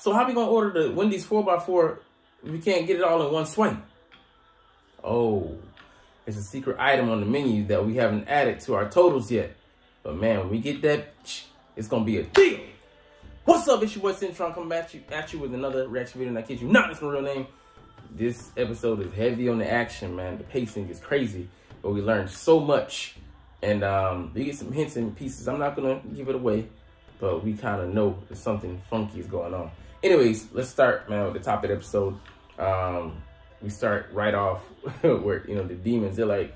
So how we gonna order the Wendy's 4x4 if we can't get it all in one swipe? Oh, there's a secret item on the menu that we haven't added to our totals yet. But man, when we get that, it's gonna be a deal. What's up? It's your boy Cintron coming at you with another reaction video. And I kid you not, it's my real name. This episode is heavy on the action, man. The pacing is crazy, but we learned so much. And you get some hints and pieces. I'm not gonna give it away, but we kind of know that something funky is going on. Anyways, let's start, man, with the top of the episode. We start right off where, you know, the demons, they're like,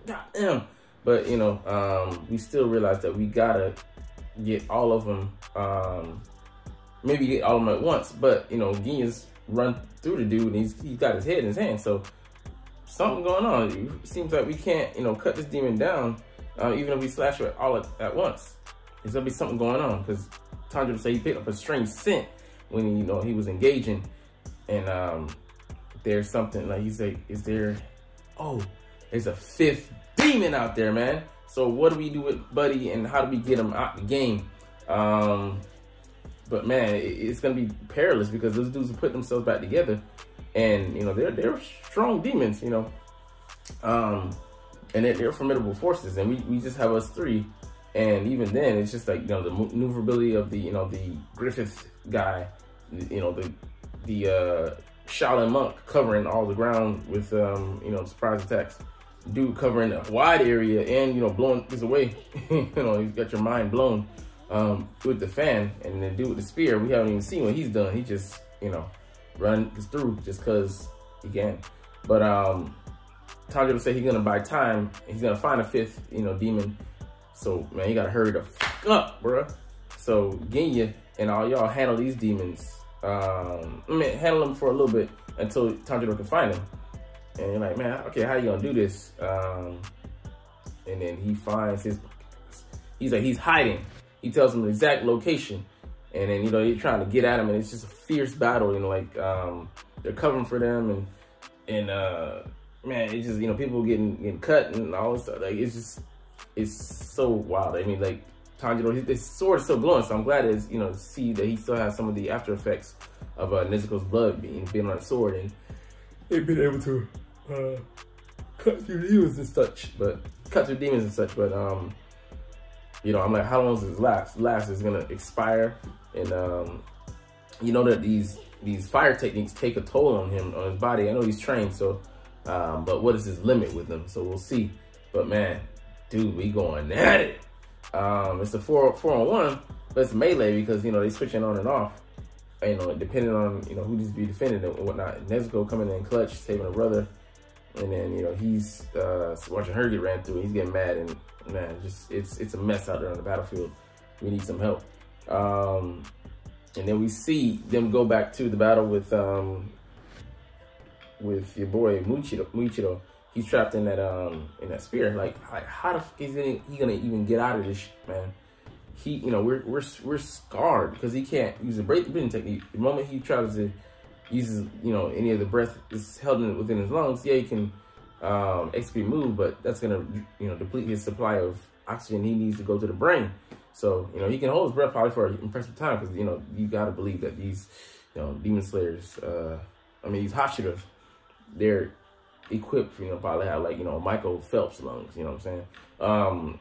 goddamn. But, you know, we still realize that we gotta get all of them, maybe get all of them at once. But, you know, Genya's run through the dude and he's got his head in his hand. So something going on. It seems like we can't, you know, cut this demon down, even if we slash it all at once. There's gonna be something going on because Tanjiro say he picked up a strange scent when he, you know, he was engaging, and there's something like he's like, is there? Oh, there's a fifth demon out there, man. So what do we do with Buddy and how do we get him out the game? But man, it's gonna be perilous because those dudes will put themselves back together, and you know they're strong demons, you know, and they're formidable forces, and we just have us three. And even then, it's just like, you know, the maneuverability of the, you know, the Griffith guy, you know, the Shaolin monk covering all the ground with, you know, surprise attacks. Dude covering a wide area and, you know, blowing this away. You know, he's got your mind blown with the fan. And the dude with the spear, we haven't even seen what he's done. He just, you know, runs through just because he can. But Tanjiro said he's going to buy time. He's going to find a fifth, you know, demon. So, man, you gotta hurry the fuck up, bruh. So, Genya and all y'all handle these demons. I mean, handle them for a little bit until Tanjiro can find them. And you're like, man, okay, how you gonna do this? And then he finds he's hiding. He tells him the exact location. And then, you know, you're trying to get at him, and it's just a fierce battle. You know, like, they're covering for them, and man, it's just, you know, people getting cut and all this stuff. Like, it's so wild. I mean, like, Tanjiro, his sword is still glowing, so I'm glad to, you know, see that he still has some of the after effects of Nezuko's blood being on the sword, and they've been able to cut through demons and such. But you know, I'm like, how long does this last? Last is gonna expire, and you know that these fire techniques take a toll on him, on his body. I know he's trained, so but what is his limit with them? So we'll see. But man, dude, we going at it. It's a 4-on-1, but it's melee because, you know, they switching on and off. You know, depending on, you know, who needs to be defended and whatnot. Nezuko coming in clutch, saving a brother, and then, you know, he's watching her get ran through. He's getting mad, and man, just it's a mess out there on the battlefield. We need some help. And then we see them go back to the battle with your boy Muichiro. He's trapped in that spear. Like how the fuck is he gonna even get out of this shit, man? He, you know, we're scarred because he can't use the breathing technique. The moment he tries to use, you know, any of the breath is held within his lungs, yeah, he can execute move, but that's gonna, you know, deplete his supply of oxygen he needs to go to the brain. So, you know, he can hold his breath probably for an impressive time because, you know, you gotta believe that these, you know, demon slayers, I mean, these hashiras, they're equipped, you know, probably have, like, you know, Michael Phelps lungs, you know what I'm saying?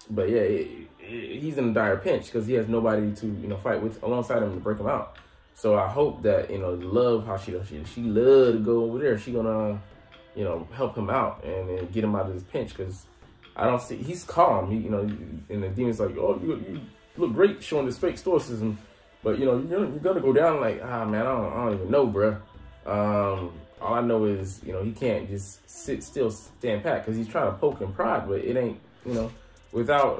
But yeah, he's in a dire pinch because he has nobody to, you know, fight with alongside him to break him out. So I hope that, you know, love Hashira, she love to go over there. She gonna, you know, help him out and get him out of this pinch because I don't see, he's calm. He, you know, and the demon's like, oh, you look great showing this fake stoicism, but, you know, you're gonna go down like, ah, man, I don't even know, bruh. All I know is, you know, he can't just sit still, stand pat, because he's trying to poke and prod, but it ain't, you know, without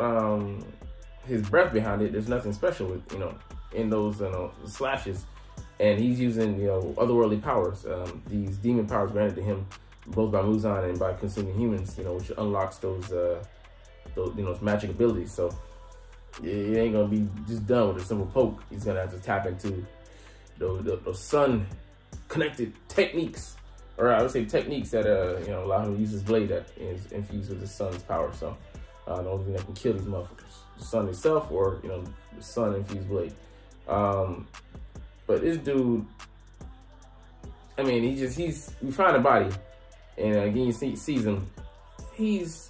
his breath behind it, there's nothing special with, you know, in those, you know, slashes. And he's using, you know, otherworldly powers, these demon powers granted to him, both by Muzan and by consuming humans, you know, which unlocks those you know, magic abilities. So it ain't gonna be just done with a simple poke. He's gonna have to tap into those sun connected techniques, or I would say techniques that you know, allow him to use his blade that is infused with the sun's power. So the only thing that can kill these motherfuckers, the sun itself, or, you know, the sun infused blade. But this dude, I mean, we find a body, and again, you sees him. He's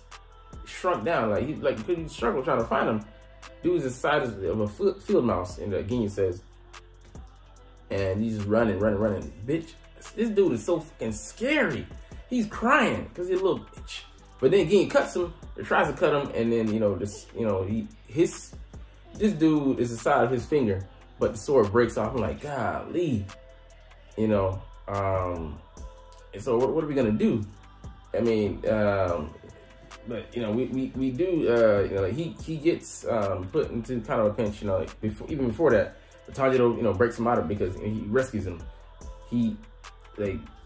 shrunk down, like he struggled trying to find him. Dude's the size of a field mouse, and again, it says, and he's just running. Bitch, this dude is so fucking scary. He's crying because he's a little bitch. But then again, he cuts him, or tries to cut him, and then this dude is the size of his finger, but the sword breaks off. I'm like, golly, and so what are we gonna do? I mean, but we do, he gets put into kind of a pinch, like even before that, Tanjiro breaks him out of it because he rescues him. He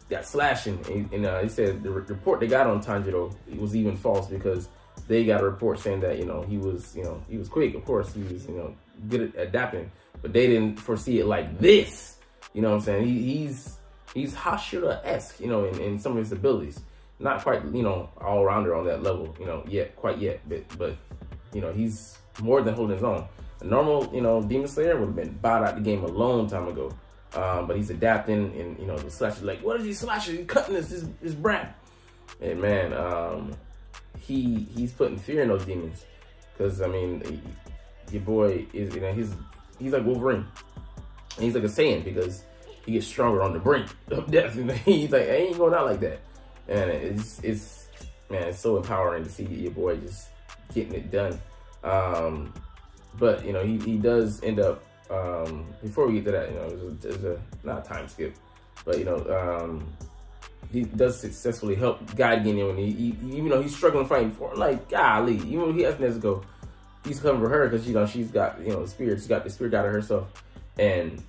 got slashing, and he said the report they got on Tanjiro was even false because they got a report saying that he was quick. Of course, he was good at adapting, but they didn't foresee it like this. You know what I'm saying? He's Hashira-esque, in some of his abilities. Not quite, all rounder on that level, quite yet, but he's more than holding his own. A normal, Demon Slayer would have been bought out the game a long time ago. But he's adapting, and the slash is like, what is he slashing? He's cutting this brat. And man, he's putting fear in those demons, because I mean, your boy is he's like Wolverine, and he's like a Saiyan because he gets stronger on the brink of death. He's like, I ain't going out like that. And it's so empowering to see your boy just getting it done. But he does end up. Before we get to that, there's not a time skip, but he does successfully help guide Genya when even though he's struggling fighting for, like, golly, even when he has Nezuko, he's coming for her because she's got the spirit, she's got the spirit out of herself, and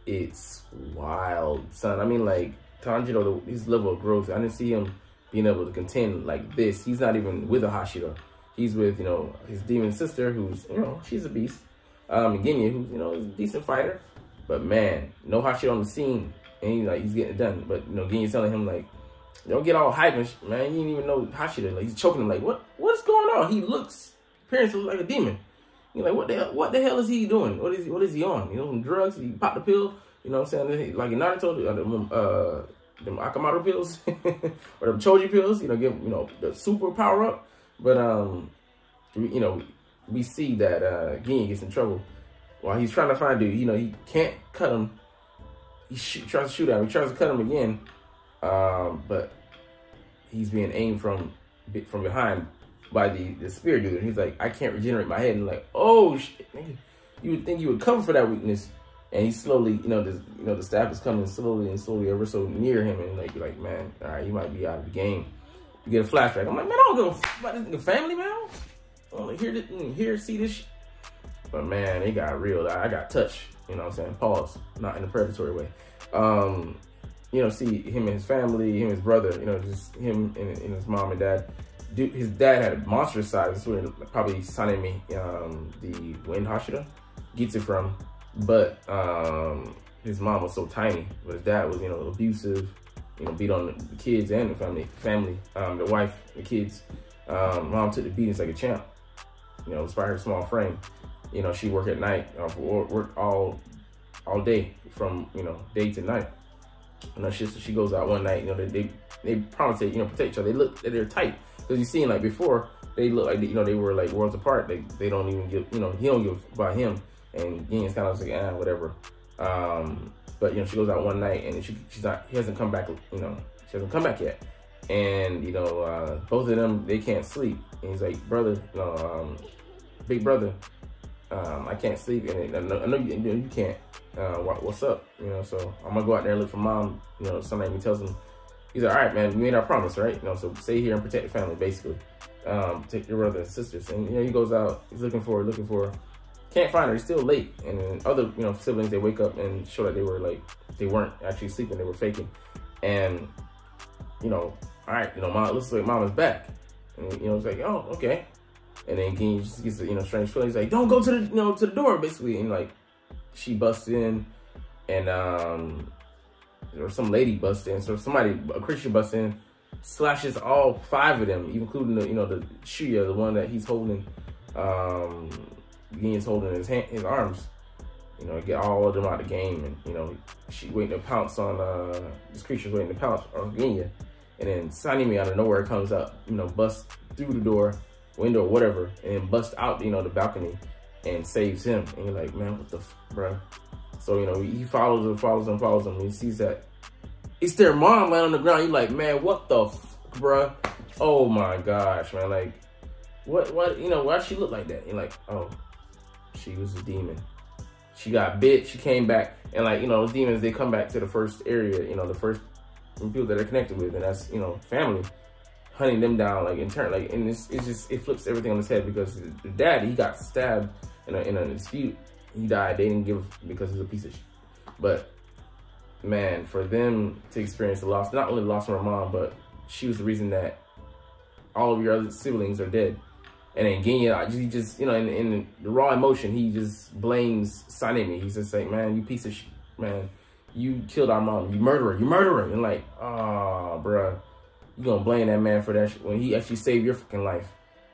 it's wild, son. I mean, like, Tanjiro, his level of growth, I didn't see him being able to contend like this. He's not even with a Hashira. He's with his demon sister, who's she's a beast. Genya, who's is a decent fighter, but man, no Hashira on the scene, and he's getting it done. But Genya's telling him, like, don't get all hype and man, you didn't even know Hashira. Like, he's choking him, like, what's going on? He appearance looks like a demon. You're like, what the hell is he doing? What is he on? Some drugs? He popped the pill? You know what I'm saying? Like in Naruto, them Akamaru pills or them Choji pills. Give the super power up. But we see that Genya gets in trouble while he's trying to find dude. He can't cut him. He tries to shoot at him. He tries to cut him again, but he's being aimed from behind by the spear dude. And he's like, I can't regenerate my head. And like, oh shit, nigga. You would think you would cover for that weakness. And he's slowly, the staff is coming slowly ever so near him, and you're like, man, all right, you might be out of the game. You get a flashback. I'm like, man, I don't give a fuck about this nigga family, man. I want to see this shit. But man, it got real. I got touched. You know what I'm saying? Pause. Not in a predatory way. See him and his family, him and his brother. Just him and his mom and dad. Dude, his dad had a monstrous size. That's where probably Sanemi, the Wind Hashira, gets it from. But his mom was so tiny, but his dad was, abusive, beat on the kids and the family, the wife, the kids. Mom took the beatings like a champ, despite her small frame. She worked at night, worked all day from, day to night. She goes out one night, they promise to, protect each other. They're tight. Because you seen, like, before, they look like, they were, like, worlds apart. They don't even give, he don't give about him. And Genya's kind of like, whatever. But she goes out one night and he hasn't come back. She hasn't come back yet. And both of them, they can't sleep. And he's like, brother, big brother, I can't sleep. And I know you can't. What's up? So I'm gonna go out there and look for mom. Somebody tells him, he's like, all right, man, we made our promise, right? So stay here and protect the family, basically. Protect your brother and sisters. And he goes out, he's looking for her. Can't find her. It's still late, and then other siblings, they wake up and show that they weren't actually sleeping. They were faking, and all right, mom, looks like mom is back, and it's like, oh, okay, and then Genya just gets strange feeling. He's like, don't go to the to the door, basically, and like she busts in, and or some lady busts in, so a Christian busts in, slashes all 5 of them, including the Shuya, the one that he's holding. Genya's holding his arms, you know, get all of them out of the game, and you know, she waiting to pounce on this creature's waiting to pounce on Genya, and then Sanemi out of nowhere comes up, you know, busts through the door, window, or whatever, and then busts out, you know, the balcony and saves him. And you're like, man, what the bro? So you know, he follows him, and he sees that it's their mom laying on the ground. You're like, man, what the bruh? Oh my gosh, man, like what, you know, why she look like that? You're like, oh, she was a demon. She got bit, she came back, and like, you know, those demons, they come back to the first area, you know, the first people that they're connected with, and that's, you know, family, hunting them down, like in turn, like, and it's just, it flips everything on his head, because the dad, he got stabbed in a dispute, he died, they didn't give, because he's a piece of shit. But man, for them to experience the loss, not only the loss of her mom, but she was the reason that all of your other siblings are dead. And then Genya, he just, you know, in the raw emotion, he just blames Sanemi. He's just like, man, you piece of shit, man. You killed our mom. You murderer. And like, oh, bruh, you gonna blame that man for that shit when he actually saved your fucking life.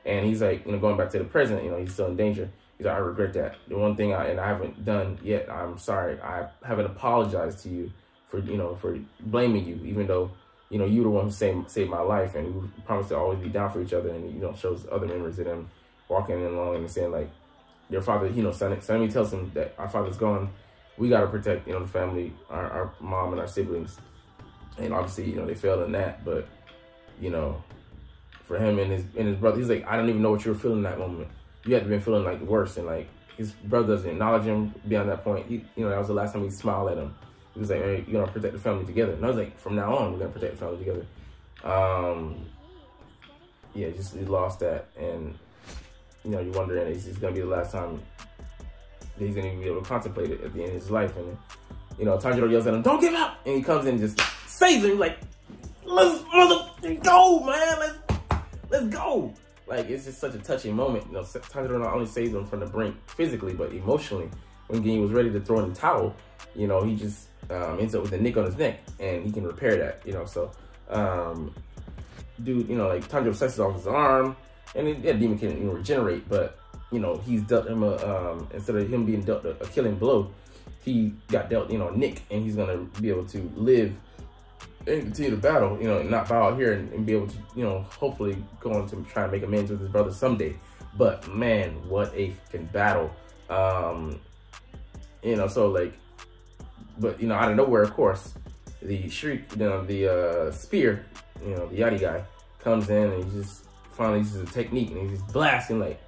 And he's like, you know, going back to the present, you know, he's still in danger. He's like, I regret that. The one thing I haven't done yet, I'm sorry. I haven't apologized to you for, you know, for blaming you, even though, you know, you were the one who saved my life, and we promised to always be down for each other. And, you know, shows other memories of them walking along and saying, like, their father, you know, Sanemi tells him that our father's gone. We got to protect, you know, the family, our mom and our siblings. And obviously, you know, they failed in that. But, you know, for him and his brother, he's like, I don't even know what you were feeling in that moment. You had to been feeling like worse. And like, his brother doesn't acknowledge him beyond that point. He, you know, that was the last time he smiled at him. He was like, hey, you're gonna protect the family together. And I was like, from now on, we're gonna protect the family together. Yeah, just he lost that. And, you know, you're wondering, is this gonna be the last time that he's gonna even be able to contemplate it at the end of his life? And, you know, Tanjiro yells at him, don't give up! And he comes in and just saves him, like, let's go, man, let's go! Like, it's just such a touching moment. You know, Tanjiro not only saves him from the brink physically, but emotionally. When Genya was ready to throw in the towel, you know, he just ends up with a nick on his neck, and he can repair that, you know. So, dude, you know, like, Tanjiro slices off his arm, and that demon can, you know, regenerate, but, you know, he's dealt him instead of him being dealt a killing blow, he got dealt, you know, a nick, and he's gonna be able to live and continue to battle, you know, and not bow out here and be able to, you know, hopefully go on to try and make amends with his brother someday. But man, what a freaking battle. You know, so like, but you know, out of nowhere, of course, the shriek, you know, the spear, you know, the Yachty guy comes in, and he just finally uses a technique, and he's just blasting, like,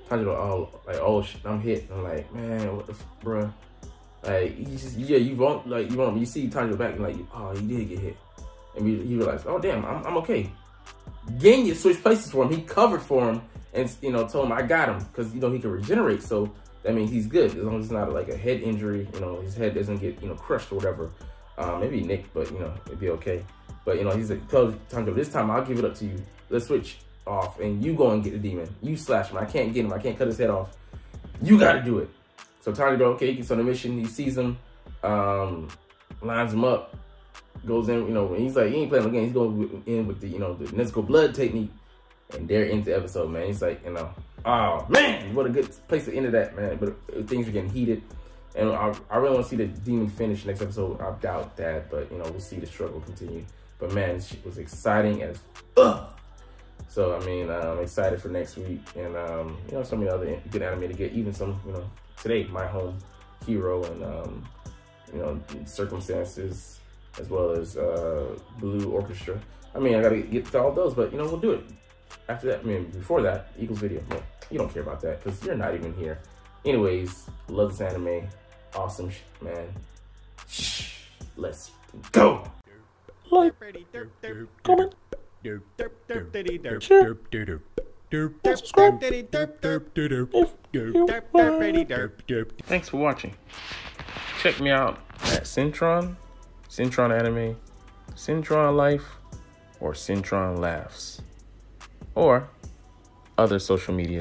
Tanjiro, oh shit, I'm hit. I'm like, man, what the bruh? Like, he just, yeah, you see Tanjiro back, and like, oh, he did get hit. And you realize, oh damn, I'm okay. Genya switched places for him. He covered for him, and, you know, told him I got him, because, you know, he can regenerate, so that means he's good, as long as it's not like a head injury, you know, his head doesn't get, you know, crushed or whatever. Maybe nicked, but, you know, it'd be okay. But, you know, he's like, Tanjiro, this time I'll give it up to you. Let's switch off, and you go and get the demon. You slash him. I can't get him. I can't cut his head off. You got to do it. So Tanjiro, okay, he gets on the mission. He sees him, lines him up, goes in, you know, and he's like, he ain't playing no game. He's going in with the, you know, the Nezuko blood technique, and they're into the episode, man. He's like, you know, oh man, what a good place to end of that, man. But things are getting heated, and I really want to see the demon finish next episode. I doubt that, but, you know, we'll see the struggle continue. But man, this shit was exciting as fuck. So I mean, I'm excited for next week, and you know, some of the other good anime to get, even some, you know, today, My Home Hero, and you know, Circumstances, as well as Blue Orchestra. I mean, I gotta get to all those, but, you know, we'll do it after that. I mean, before that, Eagles video. Well, you don't care about that because you're not even here. Anyways, love this anime. Awesome, man. Shh, let's go. Like, comment, share, subscribe. Thanks for watching. Check me out at Cintron, Cintron Anime, Cintron Life, or Cintron Laughs, or other social media.